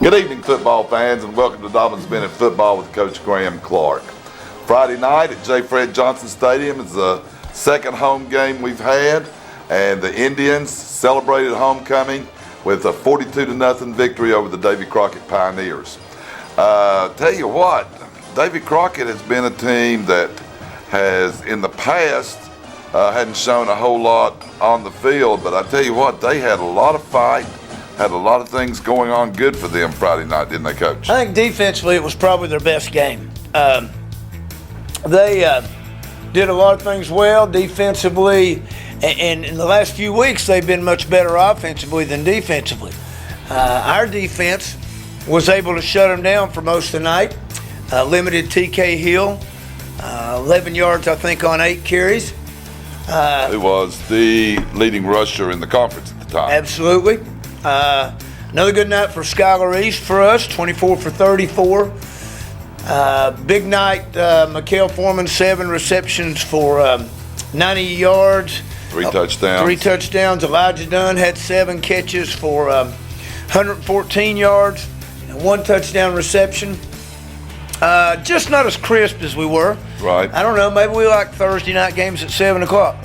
Good evening, football fans, and welcome to Dobyns-Bennett football with Coach Graham Clark. Friday night at J. Fred Johnson Stadium is the second home game we've had, and the Indians celebrated homecoming with a 42-0 victory over the Davy Crockett Pioneers. Tell you what, Davy Crockett has been a team that has, in the past, hadn't shown a whole lot on the field, but I tell you what, they had a lot of fight. Had a lot of things going on good for them Friday night, didn't they, Coach? I think defensively it was probably their best game. They did a lot of things well defensively, and in the last few weeks they've been much better offensively than defensively. Our defense was able to shut them down for most of the night. Limited TK Hill, 11 yards I think on 8 carries. Who was the leading rusher in the conference at the time. Absolutely. Another good night for Skylar East for us, 24 for 34. Big night, Mikael Foreman, 7 receptions for 90 yards. 3 touchdowns. 3 touchdowns. Elijah Dunn had 7 catches for 114 yards and 1 touchdown reception. Just not as crisp as we were. Right. I don't know, maybe we like Thursday night games at 7 o'clock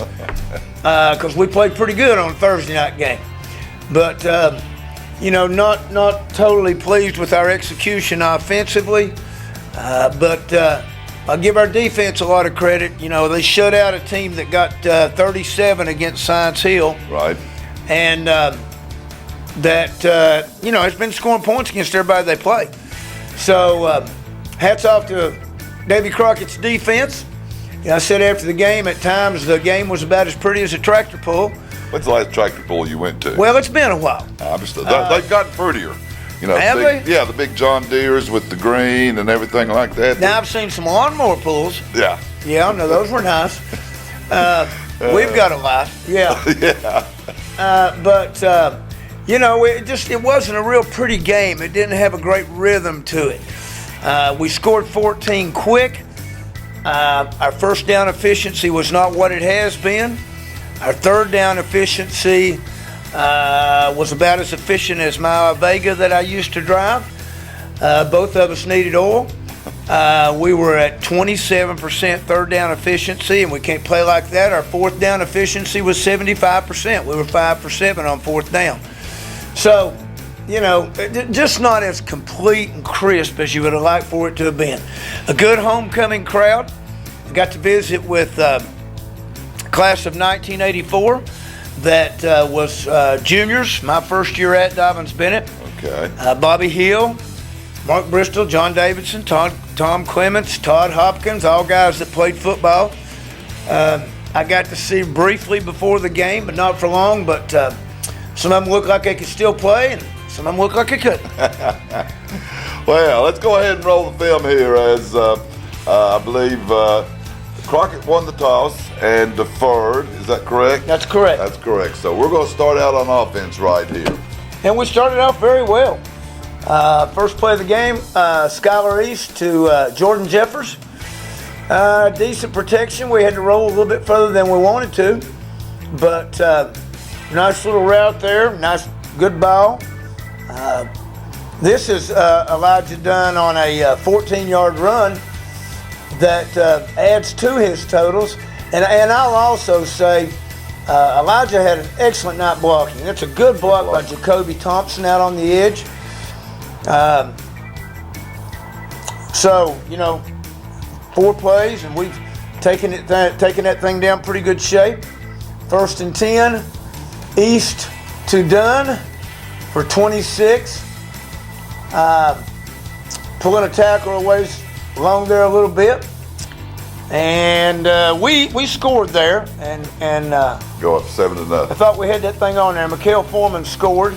because we played pretty good on a Thursday night game. But, not totally pleased with our execution offensively. But I'll give our defense a lot of credit. They shut out a team that got 37 against Science Hill. Right. And has been scoring points against everybody they play. So hats off to Davy Crockett's defense. I said after the game, at times the game was about as pretty as a tractor pull. When's the last tractor pull you went to? Well, it's been a while. They've gotten prettier. Have they? Yeah, the big John Deeres with the green and everything like that. Now, I've seen some lawnmower pulls. Yeah. Yeah, no, those were nice. We've got a lot. Yeah. Yeah. It wasn't a real pretty game. It didn't have a great rhythm to it. We scored 14 quick. Our first down efficiency was not what it has been. Our third down efficiency was about as efficient as my Vega that I used to drive. Both of us needed oil. We were at 27% third down efficiency, and we can't play like that. Our fourth down efficiency was 75%. We were 5 for 7 on fourth down. So, just not as complete and crisp as you would have liked for it to have been. A good homecoming crowd. I got to visit with class of 1984 that was juniors, my first year at Dobyns-Bennett. Okay. Bobby Hill, Mark Bristol, John Davidson, Tom Clements, Todd Hopkins, all guys that played football. I got to see briefly before the game, but not for long, but some of them looked like they could still play, and some of them looked like they couldn't. Well, let's go ahead and roll the film here as I believe Crockett won the toss and deferred. Is that correct? That's correct. That's correct. So we're going to start out on offense right here. And we started out very well. First play of the game, Skylar East to Jordan Jeffers. Decent protection. We had to roll a little bit further than we wanted to. But nice little route there. Nice, good ball. This is Elijah Dunn on a 14-yard run that adds to his totals. And I'll also say Elijah had an excellent night blocking. That's a good block by Jacoby Thompson out on the edge. So, 4 plays, and we've taken that thing down pretty good shape. 1st and 10, East to Dunn for 26. Pulling a tackle away along there a little bit, and we scored there, and go up 7-0. I thought we had that thing on there. Mikael Foreman scored.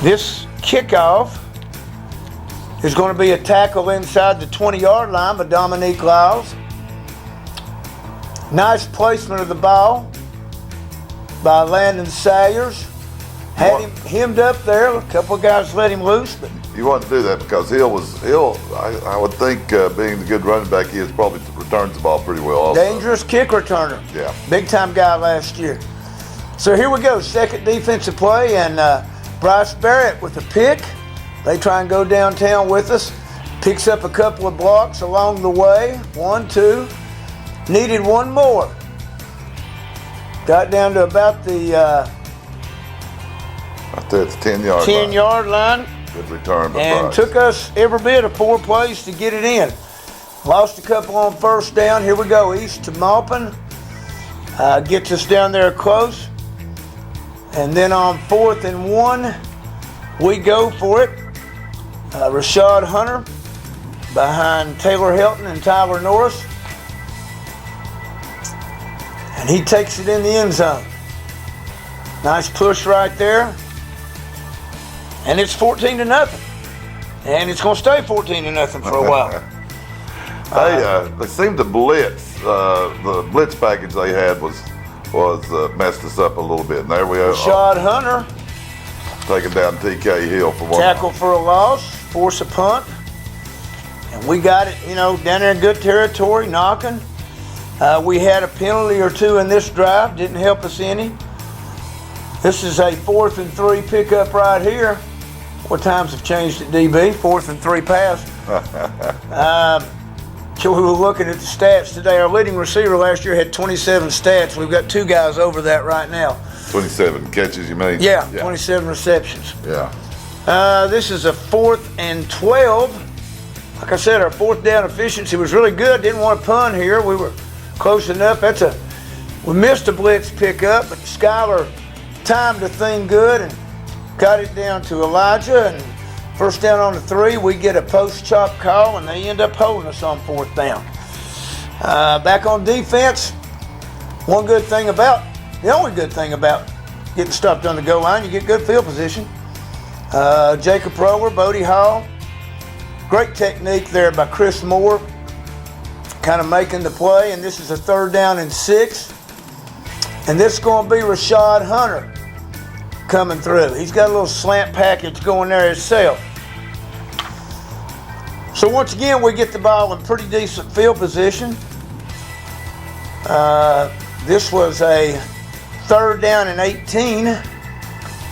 This kickoff is going to be a tackle inside the 20-yard line by Dominique Lyles. Nice placement of the ball by Landon Sayers. Had him hemmed up there. A couple of guys let him loose, but You want to do that because Hill, I would think, being the good running back he is, probably returns the ball pretty well also. Dangerous kick returner. Yeah. Big time guy last year. So here we go, second defensive play, and Bryce Barrett with a pick. They try and go downtown with us. Picks up a couple of blocks along the way. 1, 2. Needed one more. Got down to about the right there at the 10-yard 10-yard line. Good return by And Bryce. took us every bit of 4 plays to get it in. Lost a couple on first down. Here we go, east to Maupin. Gets us down there close. And then on 4th and 1, we go for it. Rashad Hunter behind Taylor Helton and Tyler Norris. And he takes it in the end zone. Nice push right there. And it's 14-0. And it's going to stay 14-0 for a while. They seemed to blitz. The blitz package they had was messed us up a little bit. And there we are. Rashad Hunter. Taking down TK Hill for one. Tackle for a loss. Force a punt. And we got it, down there in good territory, knocking. We had a penalty or two in this drive. Didn't help us any. This is a 4th and 3 pickup right here. What times have changed at DB? 4th and 3 pass. So we were looking at the stats today. Our leading receiver last year had 27 stats. We've got 2 guys over that right now. 27 catches, you mean? Yeah. 27 receptions. Yeah. This is a 4th and 12. Like I said, our 4th down efficiency was really good. Didn't want to punt here. We were close enough. We missed a blitz pickup, but Skyler timed the thing good and got it down to Elijah. And first down on the 3, we get a post chop call, and they end up holding us on 4th down. Back on defense, the only good thing about getting stopped on the goal line, you get good field position. Jacob Roller, Bodie Hall. Great technique there by Chris Moore, kind of making the play, and this is a 3rd down and 6. And this is going to be Rashad Hunter coming through. He's got a little slant package going there himself. So once again, we get the ball in pretty decent field position. This was a 3rd down and 18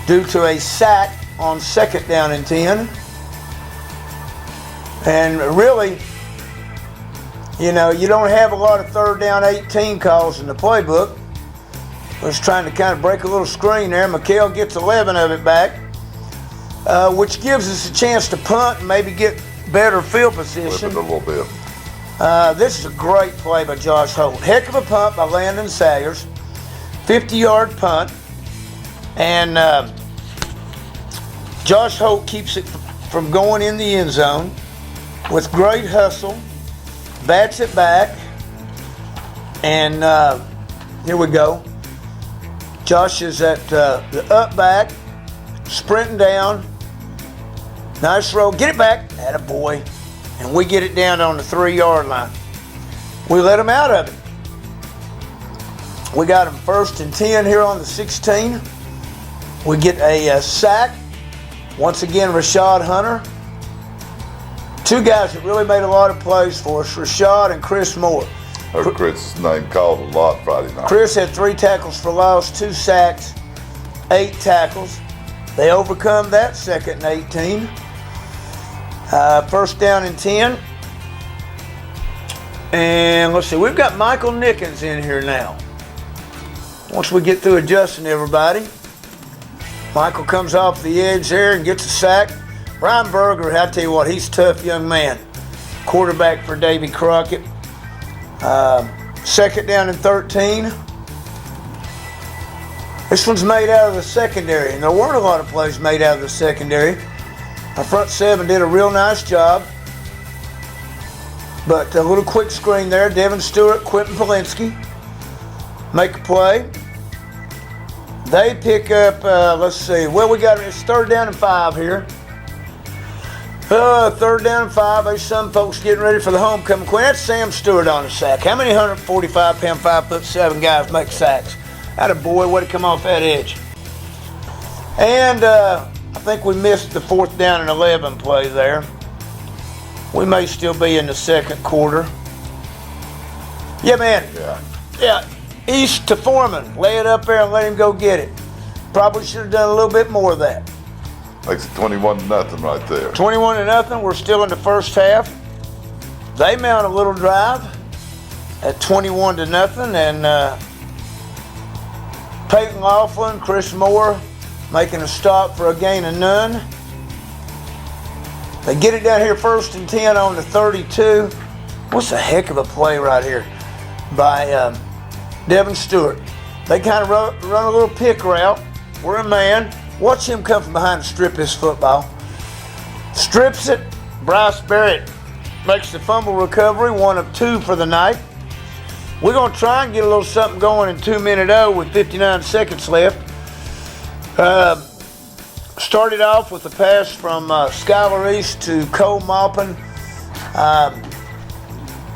due to a sack on 2nd down and 10. And really, you don't have a lot of 3rd down 18 calls in the playbook. I was trying to kind of break a little screen there. McHale gets 11 of it back, which gives us a chance to punt and maybe get better field position. Flip it a little bit. This is a great play by Josh Holt. Heck of a punt by Landon Sayers. 50-yard punt. And Josh Holt keeps it from going in the end zone with great hustle. Bats it back. And here we go. Josh is at the up back, sprinting down. Nice roll. Get it back. Attaboy. And we get it down on the 3-yard line. We let him out of it. We got him 1st and 10 here on the 16. We get a sack. Once again, Rashad Hunter. 2 guys that really made a lot of plays for us, Rashad and Chris Moore. Heard Chris's name called a lot Friday night. Chris had 3 tackles for loss, 2 sacks, 8 tackles. They overcome that 2nd and 18. 1st down and 10. And let's see, we've got Michael Nickens in here now. Once we get through adjusting everybody, Michael comes off the edge there and gets a sack. Ryan Berger, I tell you what, he's a tough young man. Quarterback for Davy Crockett. 2nd down and 13. This one's made out of the secondary, and there weren't a lot of plays made out of the secondary. Our front 7 did a real nice job. But a little quick screen there. Devin Stewart, Quentin Polinsky make a play. They pick up, let's see, well, it's 3rd down and 5 here. 3rd down and 5. There's some folks getting ready for the homecoming queen. That's Sam Stewart on a sack. How many 145-pound, 5'7" guys make sacks? Attaboy, way to come off that edge. And I think we missed the 4th down and 11 play there. We may still be in the 2nd quarter. Yeah, man. Yeah. East to Foreman. Lay it up there and let him go get it. Probably should have done a little bit more of that. Makes it 21-0 right there. 21-0. We're still in the first half. They mount a little drive at 21-0, and Peyton Laughlin, Chris Moore making a stop for a gain of none. They get it down here 1st and 10 on the 32. What's a heck of a play right here by Devin Stewart. They kind of run a little pick route. We're a man. Watch him come from behind and strip his football. Strips it. Bryce Barrett makes the fumble recovery, 1 of 2 for the night. We're going to try and get a little something going in 2-minute with 59 seconds left. Started off with a pass from Skylar East to Cole Maupin.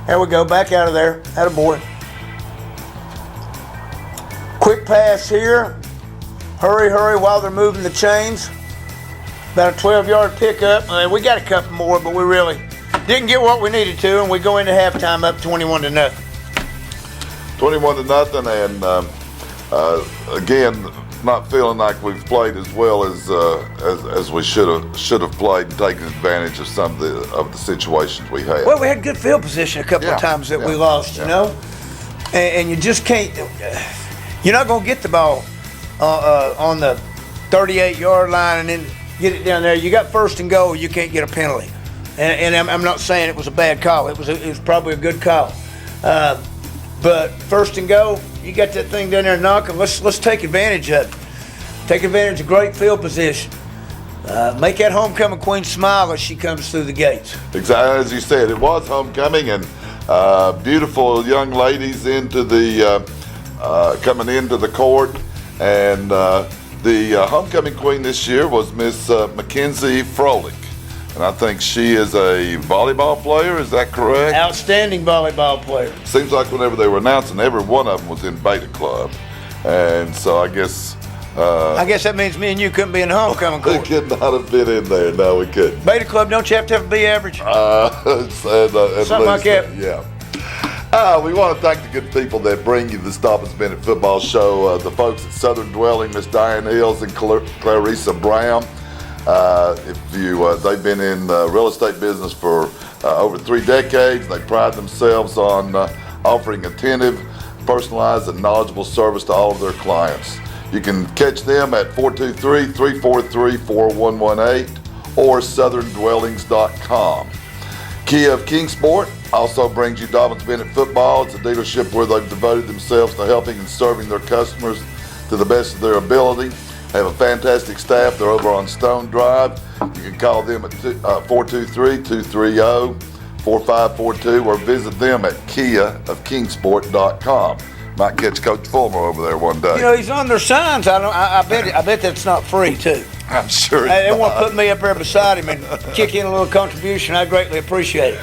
There we go, back out of there. Attaboy. Quick pass here. Hurry while they're moving the chains. About a 12-yard pickup. We got a couple more, but we really didn't get what we needed to, and we go into halftime up 21-0. 21-0, and again, not feeling like we've played as well as we should have played and taken advantage of some of the situations we had. Well, we had good field position a couple of times that we lost, you know, and you just can't. You're not going to get the ball on the 38-yard line and then get it down there. You got 1st and goal, you can't get a penalty. And I'm not saying it was a bad call. It was probably a good call. But 1st and goal, you got that thing down there knocking. Let's take advantage of it. Take advantage of great field position. Make that homecoming queen smile as she comes through the gates. Exactly as you said, it was homecoming, and beautiful young ladies into the coming into the court, and the homecoming queen this year was Miss Mackenzie Froelich. And I think she is a volleyball player, is that correct? Outstanding volleyball player. Seems like whenever they were announcing, every one of them was in Beta Club. And so I guess that means me and you couldn't be in the homecoming court. We could not have been in there. No, we couldn't. Beta Club, don't you have to have a B average? Something like that. Yeah. We want to thank the good people that bring you the Dobyns-Bennett football show. The folks at Southern Dwelling, Miss Diane Hills and Clarissa Brown. They've been in the real estate business for over 3 decades. They pride themselves on offering attentive, personalized, and knowledgeable service to all of their clients. You can catch them at 423-343-4118 or southerndwellings.com. Kia of Kingsport also brings you Dobyns-Bennett football. It's a dealership where they've devoted themselves to helping and serving their customers to the best of their ability. They have a fantastic staff. They're over on Stone Drive. You can call them at 423-230-4542 or visit them at kiaofkingsport.com. Might catch Coach Fulmer over there one day. You know, he's on their signs. I bet that's not free too. I'm sure they want to put me up there beside him and kick in a little contribution. I greatly appreciate it.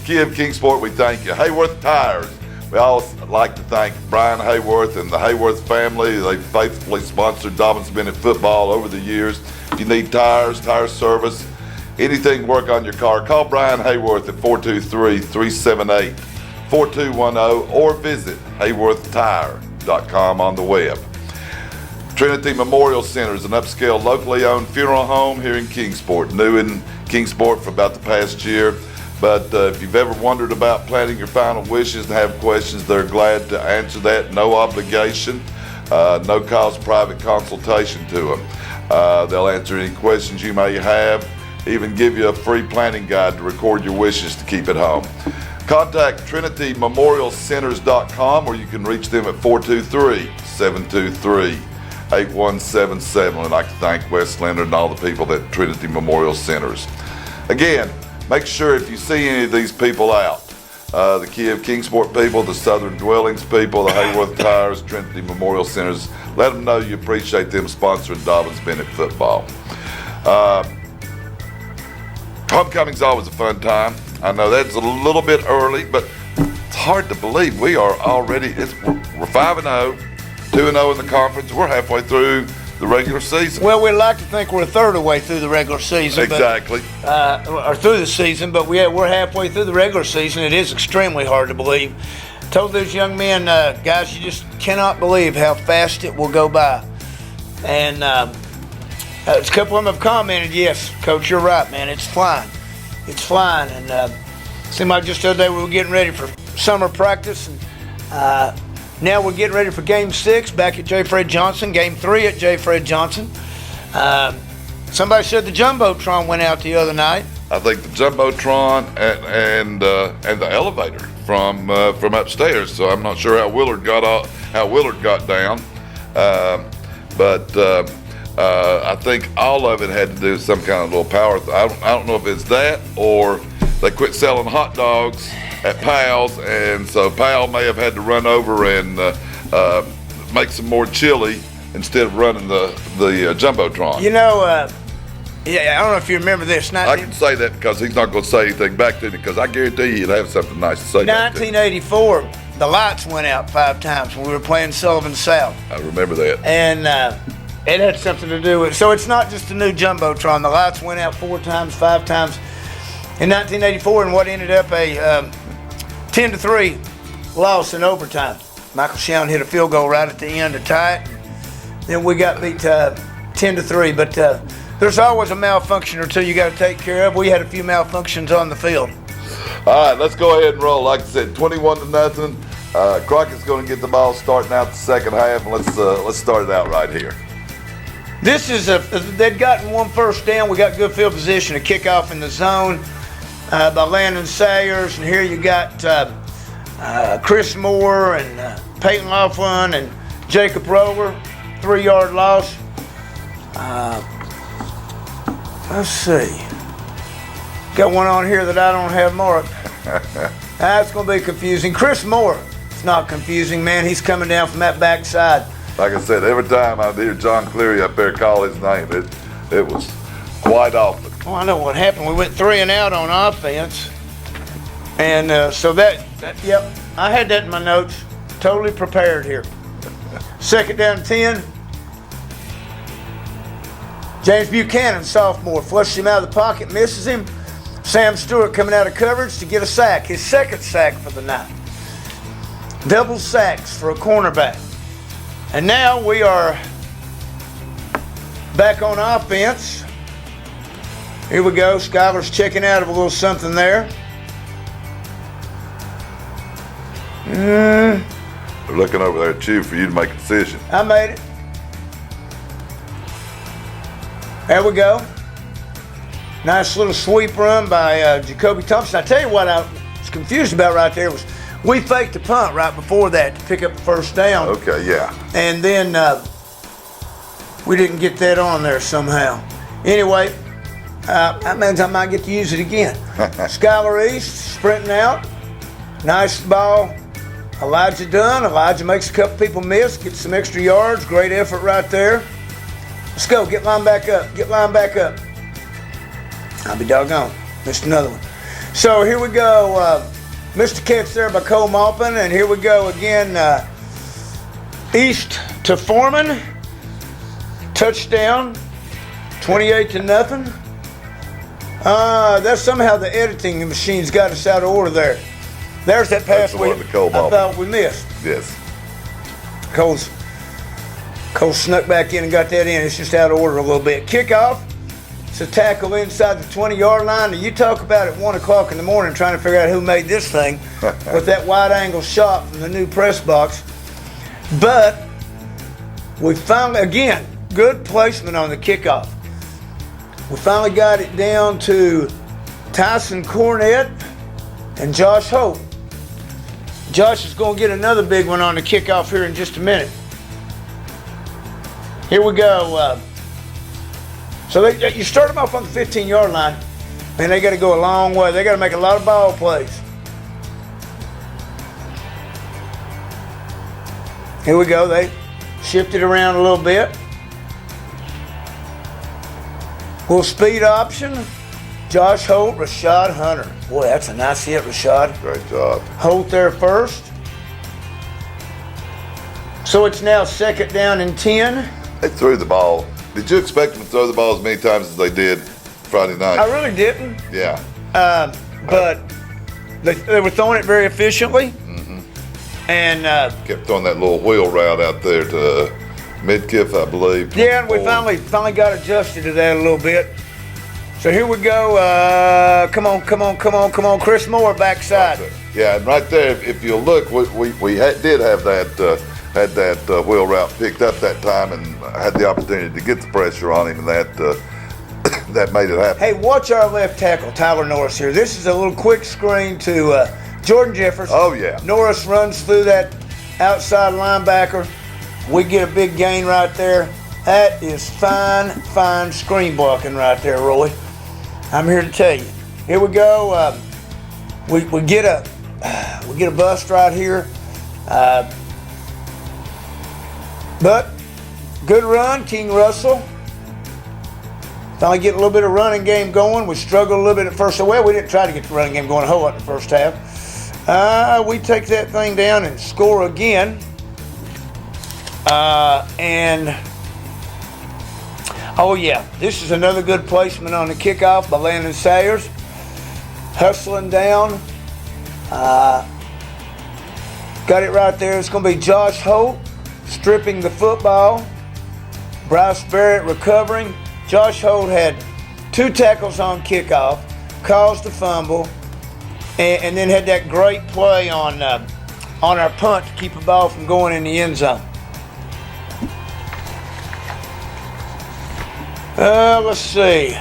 Kia of Kingsport, we thank you. Hayworth Tires. We always like to thank Brian Hayworth and the Hayworth family. They've faithfully sponsored Dobyns-Bennett football over the years. If you need tires, tire service, anything to work on your car, call Brian Hayworth at 423-378-4210 or visit hayworthtire.com on the web. Trinity Memorial Center is an upscale, locally owned funeral home here in Kingsport, new in Kingsport for about the past year. But if you've ever wondered about planning your final wishes and have questions, they're glad to answer that. No obligation, no cost, private consultation to them. They'll answer any questions you may have, even give you a free planning guide to record your wishes to keep at home. Contact TrinityMemorialCenters.com, or you can reach them at 423-723-8177. I'd like to thank Wes Leonard and all the people at Trinity Memorial Centers. Again, make sure if you see any of these people out, the Kia of Kingsport people, the Southern Dwellings people, the Hayworth Tires, Trinity Memorial Centers, let them know you appreciate them sponsoring Dobyns-Bennett football. Homecoming's always a fun time. I know that's a little bit early, but it's hard to believe we are already, we're 5-0, 2-0 in the conference. We're halfway through the regular season. Well, we'd like to think we're a third of the way through the regular season. Exactly. Or through the season, but we're halfway through the regular season. It is extremely hard to believe. Told those young men, guys, you just cannot believe how fast it will go by. And A couple of them have commented, yes, Coach, you're right, man. It's flying. It's flying. And seemed like just the other day we were getting ready for summer practice. And now we're getting ready for Game 6 back at J. Fred Johnson. Game 3 at J. Fred Johnson. Somebody said the Jumbotron went out the other night. I think the Jumbotron and the elevator from upstairs. So I'm not sure how Willard got down. But I think all of it had to do with some kind of little power. I don't know if it's that or they quit selling hot dogs at Pal's, and so Pal may have had to run over and make some more chili instead of running the Jumbotron. You know, yeah, I don't know if you remember this. I can say that because he's not going to say anything back to me, because I guarantee you he'll have something nice to say. 1984, the lights went out 5 times when we were playing Sullivan South. I remember that. And it had something to do with it. So it's not just a new Jumbotron. The lights went out 4 times, 5 times in 1984 in what ended up a 10-3 loss in overtime. Michael Shown hit a field goal right at the end to tie it. Then we got beat 10-3. But there's always a malfunction or two you got to take care of. We had a few malfunctions on the field. All right, let's go ahead and roll. Like I said, 21-0. Crockett's going to get the ball starting out the second half, and let's start it out right here. This is they'd gotten 1 first down. We got good field position, a kickoff in the zone by Landon Sayers, and here you got Chris Moore and Peyton Laughlin and Jacob Roller, 3-yard loss. Let's see. Got one on here that I don't have marked. That's going to be confusing. Chris Moore. It's not confusing, man. He's coming down from that backside. Like I said, every time I hear John Cleary up there call his name, it was quite often. Well, I know what happened. We went 3 and out on offense. And so yep, I had that in my notes. Totally prepared here. Second down 10. James Buchanan, sophomore, flushes him out of the pocket, misses him. Sam Stewart coming out of coverage to get a sack, his second sack for the night. Double sacks for a cornerback. And now we are back on offense. Here we go. Skylar's checking out of a little something there. They're looking over there at you for you to make a decision. I made it. There we go. Nice little sweep run by Jacoby Thompson. I tell you what I was confused about right there was we faked the punt right before that to pick up the first down. Okay, yeah. And then we didn't get that on there somehow. Anyway, that means I might get to use it again. Skylar East sprinting out. Nice ball. Elijah Dunn. Elijah makes a couple people miss, gets some extra yards. Great effort right there. Let's go. Get line back up. Get line back up. I'll be doggone. Missed another one. So here we go. Missed a catch there by Cole Maupin. And here we go again. East to Foreman. Touchdown. 28-0. That's somehow the editing machine's got us out of order there. There's that pass I thought we missed. Yes. Cole snuck back in and got that in. It's just out of order a little bit. Kickoff. It's a tackle inside the 20-yard line. And you talk about at 1 o'clock in the morning trying to figure out who made this thing with that wide-angle shot from the new press box. But we finally, again, good placement on the kickoff. We finally got it down to Tyson Cornett and Josh Hope. Josh is going to get another big one on the kickoff here in just a minute. Here we go. So you start them off on the 15-yard line, and they got to go a long way. They got to make a lot of ball plays. Here we go. They shifted around a little bit. Little speed option. Josh Holt, Rashad Hunter. Boy, that's a nice hit, Rashad. Great job. Holt there first. So it's now second down and 10. They threw the ball. Did you expect them to throw the ball as many times as they did Friday night? I really didn't. Yeah. But they were throwing it very efficiently. Mm-hmm. And kept throwing that little wheel route out there Midkiff, I believe. Yeah, and we 24. finally got adjusted to that a little bit. So here we go. Come on, Chris Moore backside. Yeah, and right there, if you'll look, we did have that wheel route picked up that time, and had the opportunity to get the pressure on him, and that made it happen. Hey, watch our left tackle, Tyler Norris here. This is a little quick screen to Jordan Jeffers. Oh, yeah. Norris runs through that outside linebacker. We get a big gain right there. That is fine screen blocking right there, Roy. I'm here to tell you. Here we go. We get a bust right here. But good run, King Russell. Finally get a little bit of running game going. We struggled a little bit at first. Well, we didn't try to get the running game going a whole lot in the first half. We take that thing down and score again. Oh yeah, this is another good placement on the kickoff by Landon Sayers. Hustling down. Got it right there. It's going to be Josh Holt stripping the football. Bryce Barrett recovering. Josh Holt had 2 tackles on kickoff, caused a fumble, and then had that great play on our punt to keep the ball from going in the end zone. Let's see.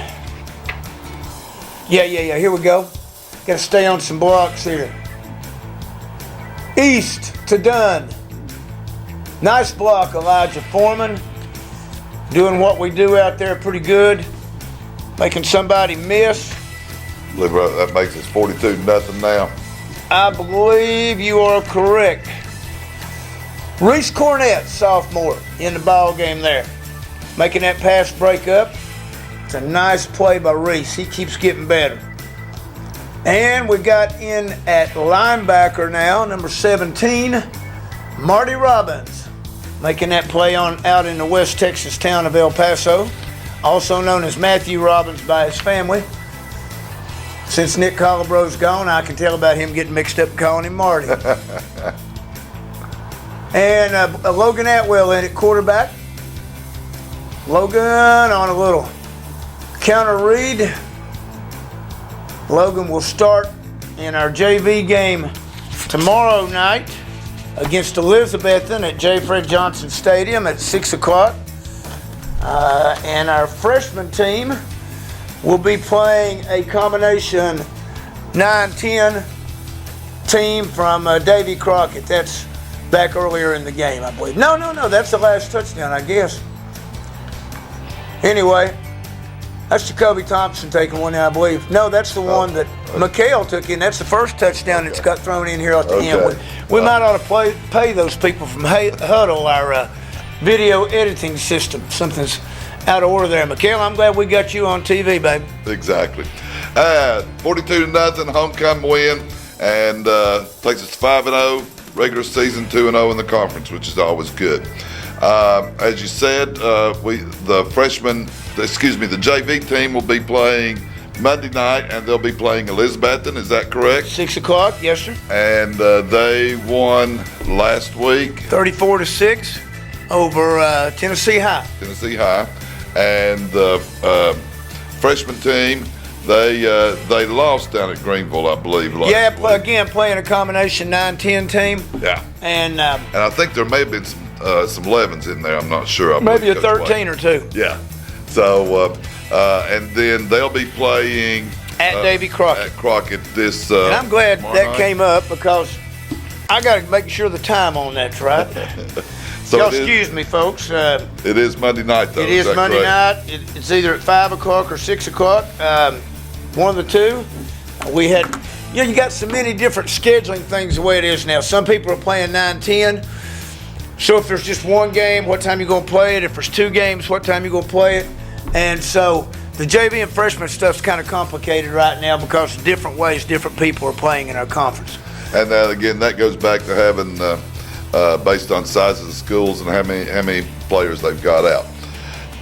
Yeah. Here we go. Got to stay on some blocks here. East to Dunn. Nice block, Elijah Foreman. Doing what we do out there pretty good. Making somebody miss. I believe that makes us 42-0 now. I believe you are correct. Reese Cornett, sophomore, in the ball game there. Making that pass break up. It's a nice play by Reese. He keeps getting better. And we got in at linebacker now, number 17, Marty Robbins. Making that play out in the West Texas town of El Paso. Also known as Matthew Robbins by his family. Since Nick Colabro's gone, I can tell about him getting mixed up calling him Marty. And Logan Atwell in at quarterback. Logan on a little counter read. Logan will start in our JV game tomorrow night against Elizabethton at J. Fred Johnson Stadium at 6 o'clock. And our freshman team will be playing a combination 9-10 team from Davy Crockett. That's back earlier in the game, I believe. No, that's the last touchdown, I guess. Anyway, that's Jacoby Thompson taking one now, I believe. No, that's the one that McHale took in. That's the first touchdown that's got thrown in here at the end. We might ought to pay those people from Huddle, our video editing system. Something's out of order there. McHale, I'm glad we got you on TV, babe. Exactly. 42-0 homecoming win, and takes us to 5-0, regular season 2-0 in the conference, which is always good. As you said, the JV team will be playing Monday night, and they'll be playing Elizabethton. Is that correct? 6 o'clock, yes, sir. And they won last week, 34-6 over Tennessee High. And the freshman team, they lost down at Greenville, I believe. Last week. Again, playing a combination 9-10 team. Yeah. And I think there may have been some 11s in there. I'm not sure. Maybe a 13 or 2. Yeah. So, and then they'll be playing at Davy Crockett. At Crockett this. And I'm glad that night. Came up because I got to make sure the time on that's right. So y'all excuse me, folks. It is Monday night, though. It is Monday night. It's either at 5 o'clock or 6 o'clock. One of the two. We had, you got so many different scheduling things the way it is now. Some people are playing 9-10. So if there's just one game, what time you going to play it? If there's 2 games, what time you going to play it? And so the JV and freshman stuff's kind of complicated right now because of different ways different people are playing in our conference. And again, that goes back to having, based on sizes of schools and how many players they've got out.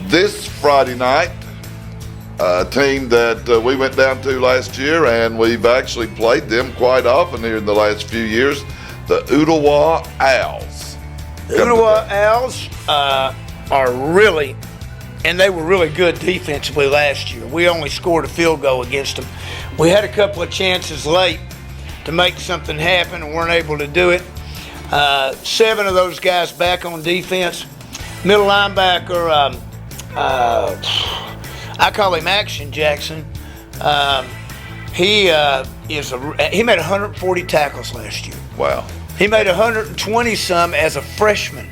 This Friday night, a team that we went down to last year, and we've actually played them quite often here in the last few years, the Ooltewah Owls. The Ooltewah Owls, are really, and they were really good defensively last year. We only scored a field goal against them. We had a couple of chances late to make something happen and weren't able to do it. 7 of those guys back on defense. Middle linebacker, I call him Action Jackson. He made 140 tackles last year. Wow. He made 120 some as a freshman.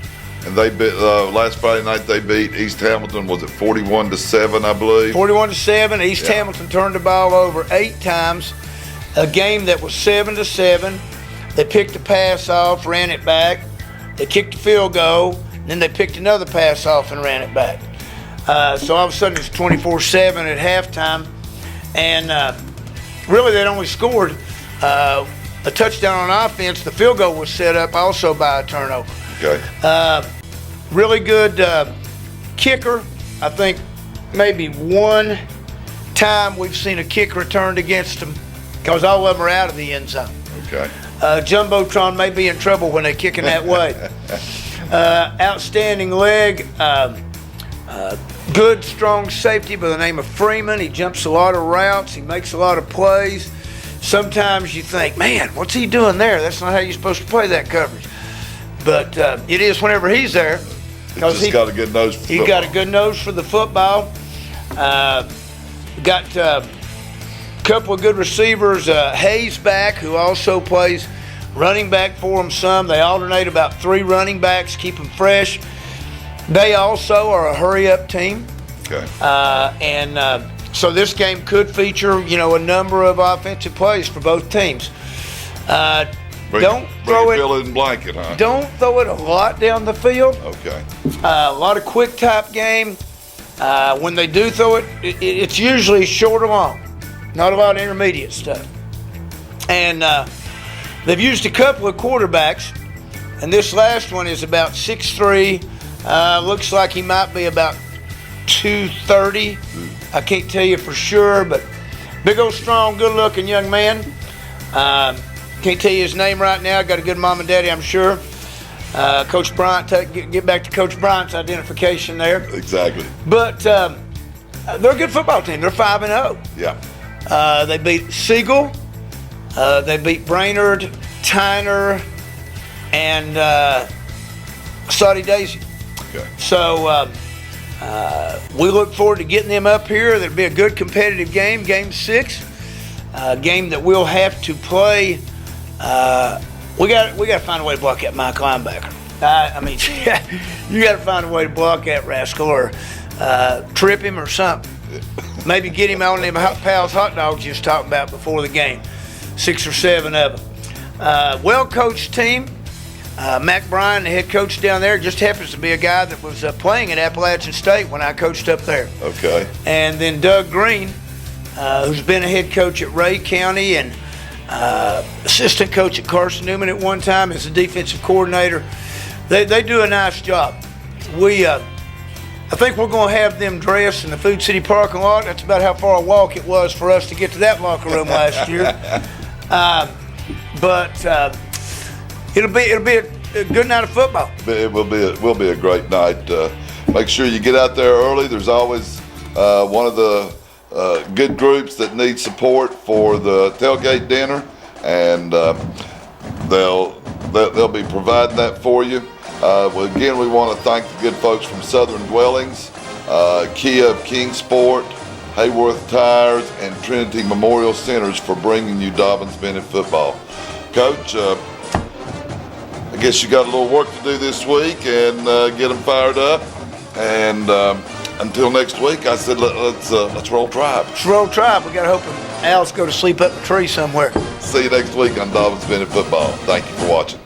And they beat last Friday night. They beat East Hamilton. Was it 41-7? I believe. 41-7. East Hamilton turned the ball over 8 times. A game that was 7-7. They picked the pass off, ran it back. They kicked the field goal. Then they picked another pass off and ran it back. So all of a sudden it's 24-7 at halftime, and really they'd only scored a touchdown on offense. The field goal was set up also by a turnover. Okay. Really good kicker. I think maybe one time we've seen a kick returned against them because all of them are out of the end zone. Okay. Jumbotron may be in trouble when they're kicking that way. Outstanding leg. Good, strong safety by the name of Freeman. He jumps a lot of routes. He makes a lot of plays. Sometimes you think, man, what's he doing there? That's not how you're supposed to play that coverage. But it is whenever he's there. He's got a good nose for football. He's got a good nose for the football. Got a couple of good receivers. Hayes back, who also plays running back for them some. They alternate about 3 running backs, keep them fresh. They also are a hurry-up team. Okay. So this game could feature, a number of offensive plays for both teams. Don't throw it in blanket, huh? Don't throw it a lot down the field. Okay. A lot of quick type game. When they do throw it, it's usually short or long. Not a lot of intermediate stuff. And they've used a couple of quarterbacks, and this last one is about 6'3". Looks like he might be about 230. I can't tell you for sure, but big old strong, good-looking young man. Can't tell you his name right now. Got a good mom and daddy, I'm sure. Coach Bryant, get back to Coach Bryant's identification there. Exactly. But they're a good football team. They're 5-0. Yeah. They beat Siegel. They beat Brainerd, Tyner, and Saudi Daisy. Okay. So we look forward to getting them up here. There'll be a good competitive game, Game 6, a game that we'll have to play. We got to find a way to block that Mike linebacker. I mean, you got to find a way to block that rascal or trip him or something. Maybe get him on them Pal's hot dogs you was talking about before the game. 6 or 7 of them. Well-coached team. Mac Bryan, the head coach down there, just happens to be a guy that was playing at Appalachian State when I coached up there. Okay. And then Doug Green, who's been a head coach at Ray County and assistant coach at Carson Newman at one time as a defensive coordinator. They do a nice job. I think we're going to have them dressed in the Food City parking lot. That's about how far a walk it was for us to get to that locker room last year. But it'll be a good night of football. It will be a great night. Make sure you get out there early. There's always one of the good groups that need support for the tailgate dinner, and they'll be providing that for you. Again, we want to thank the good folks from Southern Dwellings, Kia of Kingsport, Hayworth Tires, and Trinity Memorial Centers for bringing you Dobyns-Bennett football. Coach, I guess you got a little work to do this week and get them fired up. And until next week, I said let's roll Tribe. Let's roll Tribe. We got to hope Al's go to sleep up a tree somewhere. See you next week on Dobyns-Bennett football. Thank you for watching.